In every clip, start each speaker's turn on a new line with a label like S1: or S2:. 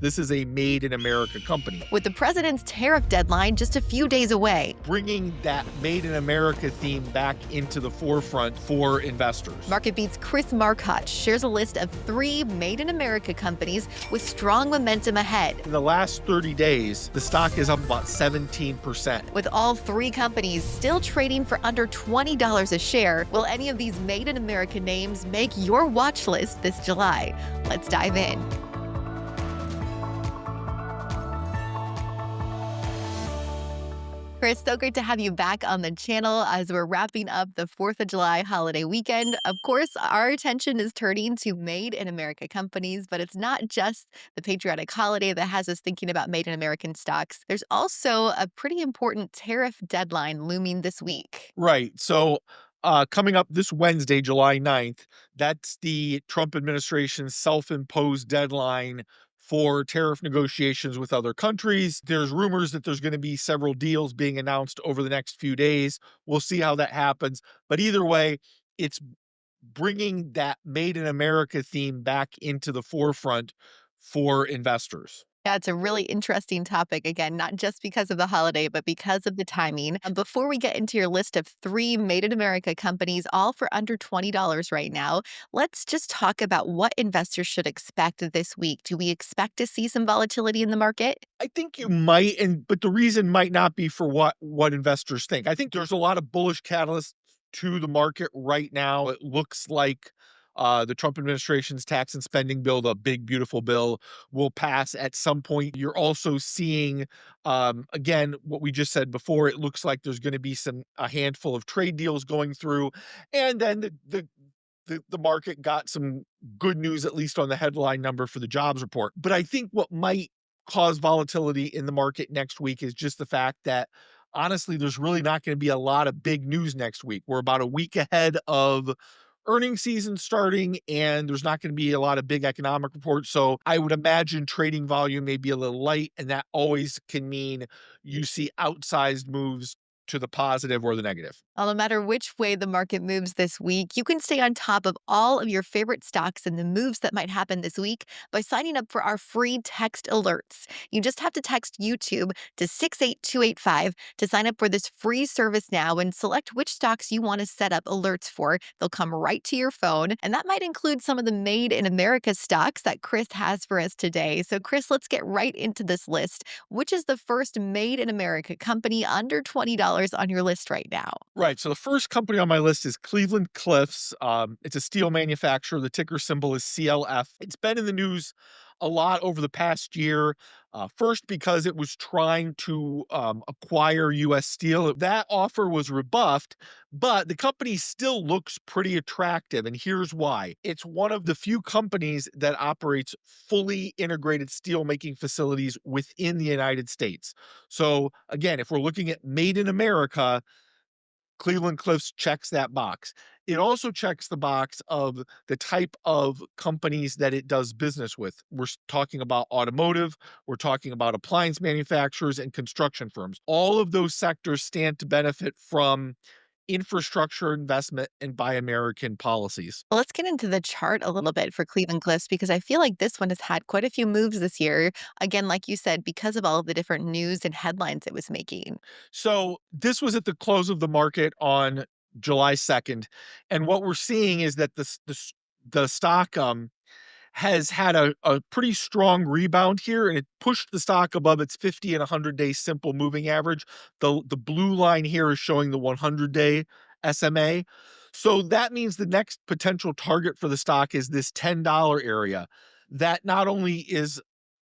S1: This is a made in America company.
S2: With the president's tariff deadline just a few days away,
S1: Bringing that made in America theme back into the forefront for investors.
S2: MarketBeat's Chris Markoch shares a list of 3 made in America companies with strong momentum ahead.
S1: In the last 30 days, the stock is up about 17%.
S2: With all 3 companies still trading for under $20 a share, will any of these made in America names make your watch list this July? Let's dive in. Chris, so great to have you back on the channel as we're wrapping up the 4th of July holiday weekend. Of course, our attention is turning to made in America companies, but it's not just the patriotic holiday that has us thinking about made in American stocks. There's also a pretty important tariff deadline looming this week.
S1: Right. So coming up this Wednesday, July 9th, that's the Trump administration's self-imposed deadline for tariff negotiations with other countries. There's rumors that there's going to be several deals being announced over the next few days. We'll see how that happens. But either way, it's bringing that made in America theme back into the forefront for investors.
S2: Yeah, it's a really interesting topic. Again, not just because of the holiday, but because of the timing. Before we get into your list of 3 made in America companies, all for under $20 right now, let's just talk about what investors should expect this week. Do we expect to see some volatility in the market?
S1: I think you might, but the reason might not be for what investors think. I think there's a lot of bullish catalysts to the market right now. It looks like the Trump administration's tax and spending bill, the big beautiful bill, will pass at some point. You're also seeing, again, what we just said before. It looks like there's going to be a handful of trade deals going through, and then the market got some good news, at least on the headline number for the jobs report. But I think what might cause volatility in the market next week is just the fact that honestly, there's really not going to be a lot of big news next week. We're about a week ahead of earnings season starting, and there's not going to be a lot of big economic reports. So I would imagine trading volume may be a little light, and that always can mean you see outsized moves to the positive or the negative.
S2: Well, no matter which way the market moves this week, you can stay on top of all of your favorite stocks and the moves that might happen this week by signing up for our free text alerts. You just have to text YouTube to 68285 to sign up for this free service now and select which stocks you want to set up alerts for. They'll come right to your phone, and that might include some of the made in America stocks that Chris has for us today. So, Chris, let's get right into this list. Which is the first made in America company under $20 on your list right now?
S1: Right. So the first company on my list is Cleveland-Cliffs. It's a steel manufacturer. The ticker symbol is CLF. It's been in the news a lot over the past year. First, because it was trying to acquire U.S. Steel. That offer was rebuffed, but the company still looks pretty attractive. And here's why. It's one of the few companies that operates fully integrated steelmaking facilities within the United States. So again, if we're looking at made in America, Cleveland-Cliffs checks that box. It also checks the box of the type of companies that it does business with. We're talking about automotive, we're talking about appliance manufacturers and construction firms. All of those sectors stand to benefit from infrastructure investment and Buy American policies.
S2: Well, let's get into the chart a little bit for Cleveland Cliffs because I feel like this one has had quite a few moves this year. Again, like you said, because of all of the different news and headlines it was making.
S1: So this was at the close of the market on July 2nd. And what we're seeing is that the stock has had a pretty strong rebound here, and it pushed the stock above its 50 and 100-day simple moving average. The blue line here is showing the 100-day SMA. So that means the next potential target for the stock is this $10 area. That not only is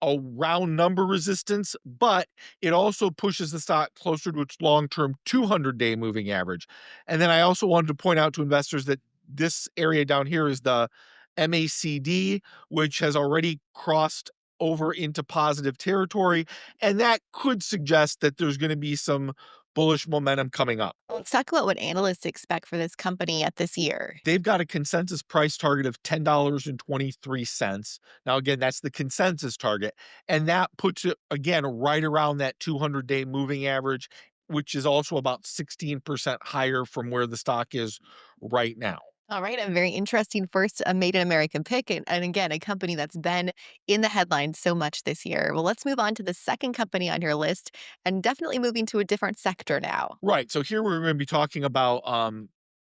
S1: a round number resistance, but it also pushes the stock closer to its long-term 200-day moving average. And then I also wanted to point out to investors that this area down here is the MACD, which has already crossed over into positive territory. And that could suggest that there's going to be some bullish momentum coming up.
S2: Let's talk about what analysts expect for this company at this year.
S1: They've got a consensus price target of $10.23. Now, again, that's the consensus target. And that puts it, again, right around that 200-day moving average, which is also about 16% higher from where the stock is right now.
S2: All right, a very interesting first made in America pick. And again, a company that's been in the headlines so much this year. Well, let's move on to the second company on your list and definitely moving to a different sector now.
S1: Right, so here we're gonna be talking about,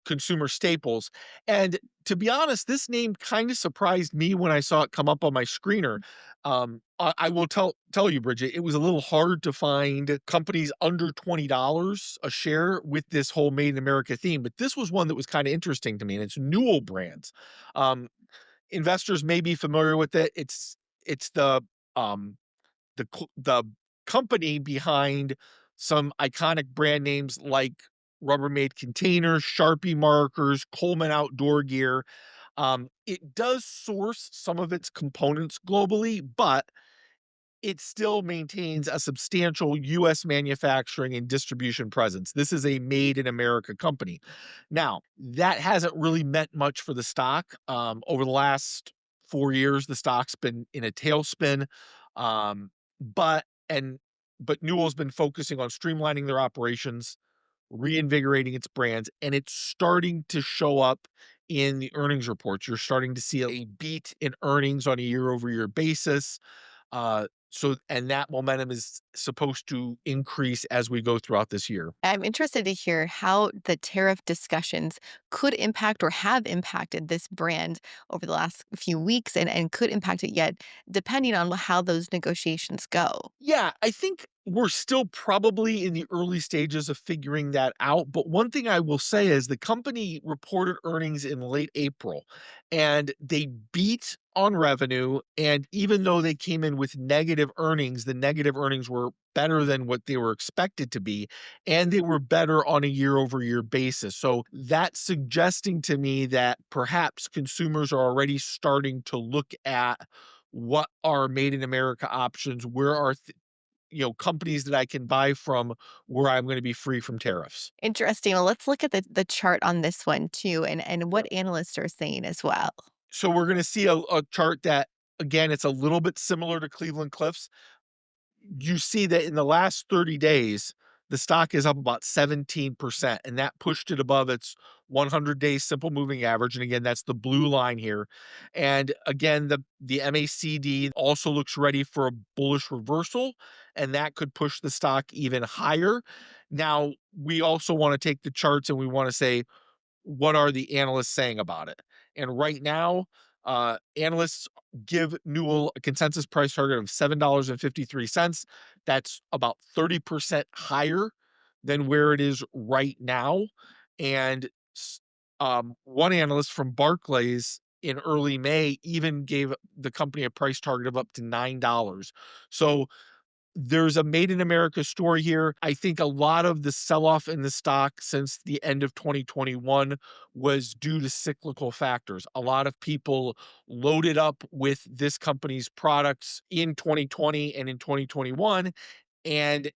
S1: consumer staples, and to be honest, this name kinda surprised me when I saw it come up on my screener. I will tell you, Bridget, it was a little hard to find companies under $20 a share with this whole Made in America theme, but this was one that was kinda interesting to me, and it's Newell Brands. Um, Investors may be familiar with it. It's um the company behind some iconic brand names like Rubbermaid containers, Sharpie markers, Coleman outdoor gear. It does source some of its components globally, but it still maintains a substantial US manufacturing and distribution presence. This is a made in America company. Now, that hasn't really meant much for the stock. Over the last 4 years, the stock's been in a tailspin. Um, but and but Newell's been focusing on streamlining their operations, reinvigorating its brands, and it's starting to show up in the earnings reports. You're starting to see a beat in earnings on a year-over-year basis. And that momentum is supposed to increase as we go throughout this year.
S2: I'm interested to hear how the tariff discussions could impact or have impacted this brand over the last few weeks and could impact it yet, depending on how those negotiations go.
S1: Yeah, I think we're still probably in the early stages of figuring that out. But one thing I will say is the company reported earnings in late April and they beat on revenue. And even though they came in with negative earnings, the negative earnings were better than what they were expected to be. And they were better on a year over year basis. So that's suggesting to me that perhaps consumers are already starting to look at what are made in America options, where are companies that I can buy from where I'm gonna be free from tariffs.
S2: Interesting. Well, let's look at the chart on this one too, and
S1: Yeah.
S2: what analysts are saying as well.
S1: So we're gonna see a chart that, again, it's a little bit similar to Cleveland Cliffs. You see that in the last 30 days, the stock is up about 17%, and that pushed it above its 100-day simple moving average, and again, that's the blue line here. And again, the MACD also looks ready for a bullish reversal, and that could push the stock even higher. Now, we also wanna take the charts and we wanna say, what are the analysts saying about it? And right now, analysts give Newell a consensus price target of $7.53. That's about 30% higher than where it is right now. And one analyst from Barclays in early May even gave the company a price target of up to $9. So there's a made in America story here. I think a lot of the sell-off in the stock since the end of 2021 was due to cyclical factors. A lot of people loaded up with this company's products in 2020 and in 2021, and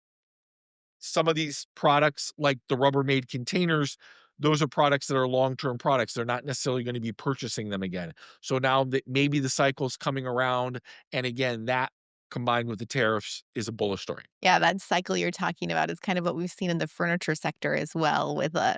S1: some of these products, like the Rubbermaid containers, those are products that are long-term products. They're not necessarily gonna be purchasing them again. So now that maybe the cycle's coming around, and again, that combined with the tariffs is a bullish story.
S2: Yeah, that cycle you're talking about is kind of what we've seen in the furniture sector as well, with the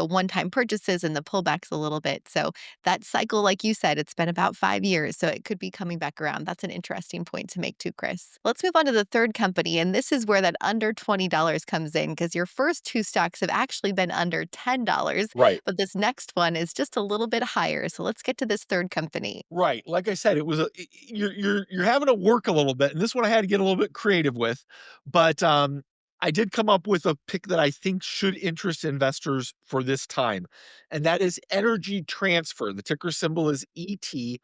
S2: one-time purchases and the pullbacks a little bit. So that cycle, like you said, it's been about 5 years, so it could be coming back around. That's an interesting point to make too, Chris. Let's move on to the third company, and this is where that under $20 comes in because your first two stocks have actually been under $10,
S1: Right.
S2: but this next one is just a little bit higher. So let's get to this third company.
S1: Right, like I said, it was you're having to work a little bit, and this one I had to get a little bit creative with, but, I did come up with a pick that I think should interest investors for this time, and that is Energy Transfer. The ticker symbol is ET.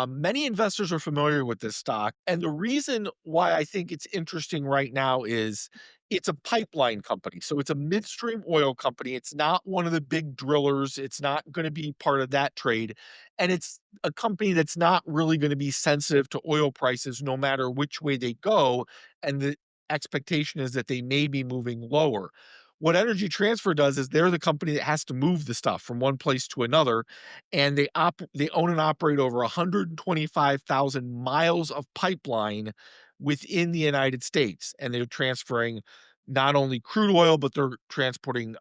S1: Many investors are familiar with this stock, and the reason why I think it's interesting right now is it's a pipeline company, so it's a midstream oil company. It's not one of the big drillers, it's not gonna be part of that trade, and it's a company that's not really gonna be sensitive to oil prices no matter which way they go, and the expectation is that they may be moving lower. What Energy Transfer does is they're the company that has to move the stuff from one place to another, and they own and operate over 125,000 miles of pipeline within the United States, and they're transferring not only crude oil, but they're transporting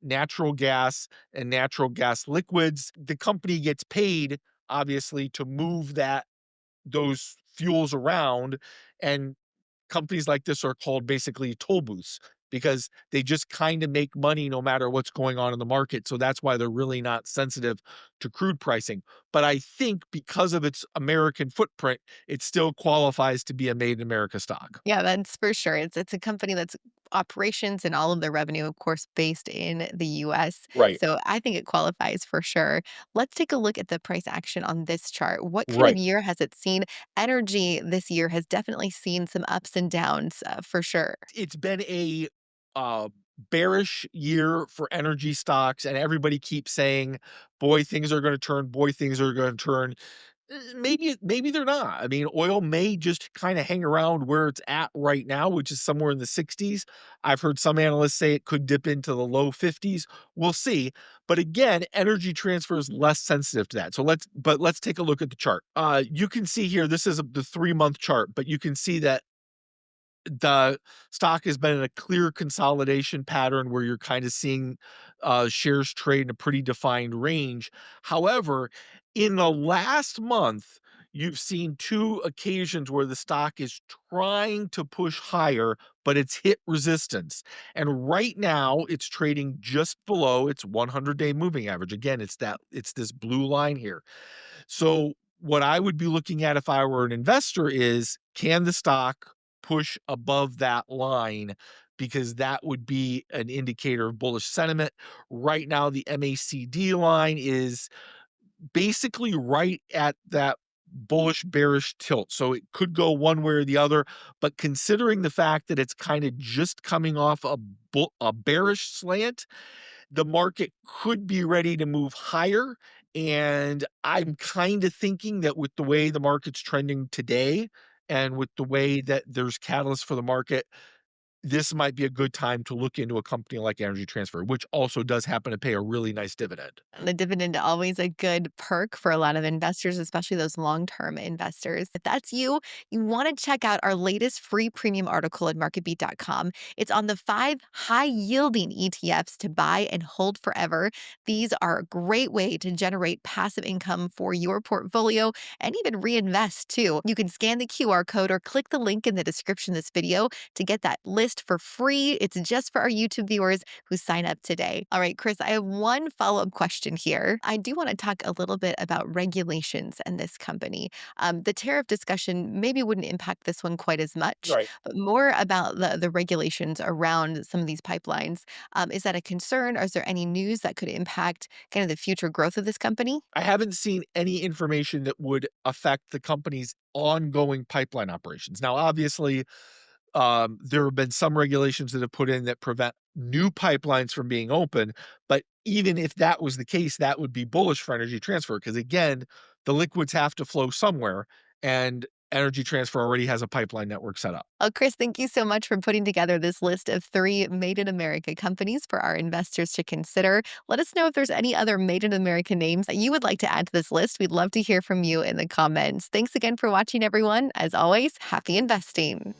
S1: natural gas and natural gas liquids. The company gets paid, obviously, to move those fuels around, and companies like this are called basically toll booths because they just kind of make money no matter what's going on in the market. So that's why they're really not sensitive to crude pricing. But I think because of its American footprint, it still qualifies to be a made in America stock.
S2: Yeah, that's for sure. It's a company that's operations and all of their revenue, of course, based in the US.
S1: Right.
S2: So I think it qualifies for sure. Let's take a look at the price action on this chart. What kind of
S1: Right.
S2: year has it seen? Energy this year has definitely seen some ups and downs for sure.
S1: It's been a uh, bearish year for energy stocks, and everybody keeps saying, "Boy, things are going to turn. Boy, things are going to turn." Maybe they're not. I mean, oil may just kind of hang around where it's at right now, which is somewhere in the 60s. I've heard some analysts say it could dip into the low 50s. We'll see. But again, energy transfer is less sensitive to that. So let's take a look at the chart. You can see here, this is the 3-month chart, but you can see that the stock has been in a clear consolidation pattern where you're kind of seeing shares trade in a pretty defined range. However, in the last month, you've seen two occasions where the stock is trying to push higher, but it's hit resistance. And right now, it's trading just below its 100-day moving average. Again, it's this blue line here. So what I would be looking at if I were an investor is, can the stock push above that line? Because that would be an indicator of bullish sentiment. Right now, the MACD line is basically right at that bullish bearish tilt. So it could go one way or the other. But considering the fact that it's kind of just coming off a bearish slant, the market could be ready to move higher. And I'm kind of thinking that with the way the market's trending today and with the way that there's catalysts for the market, this might be a good time to look into a company like Energy Transfer, which also does happen to pay a really nice dividend.
S2: The dividend always a good perk for a lot of investors, especially those long-term investors. If that's you, you want to check out our latest free premium article at marketbeat.com. It's on the 5 high-yielding ETFs to buy and hold forever. These are a great way to generate passive income for your portfolio and even reinvest too. You can scan the QR code or click the link in the description of this video to get that list for free. It's just for our YouTube viewers who sign up today. All right, Chris, I have one follow-up question here. I do want to talk a little bit about regulations and this company. The tariff discussion maybe wouldn't impact this one quite as much,
S1: Right.
S2: but more about the regulations around some of these pipelines. Is that a concern, or is there any news that could impact kind of the future growth of this company?
S1: I haven't seen any information that would affect the company's ongoing pipeline operations. Now, obviously, there have been some regulations that have put in that prevent new pipelines from being open. But even if that was the case, that would be bullish for Energy Transfer because, again, the liquids have to flow somewhere, and Energy Transfer already has a pipeline network set up.
S2: Chris, thank you so much for putting together this list of 3 made in America companies for our investors to consider. Let us know if there's any other made in America names that you would like to add to this list. We'd love to hear from you in the comments. Thanks again for watching, everyone. As always, happy investing.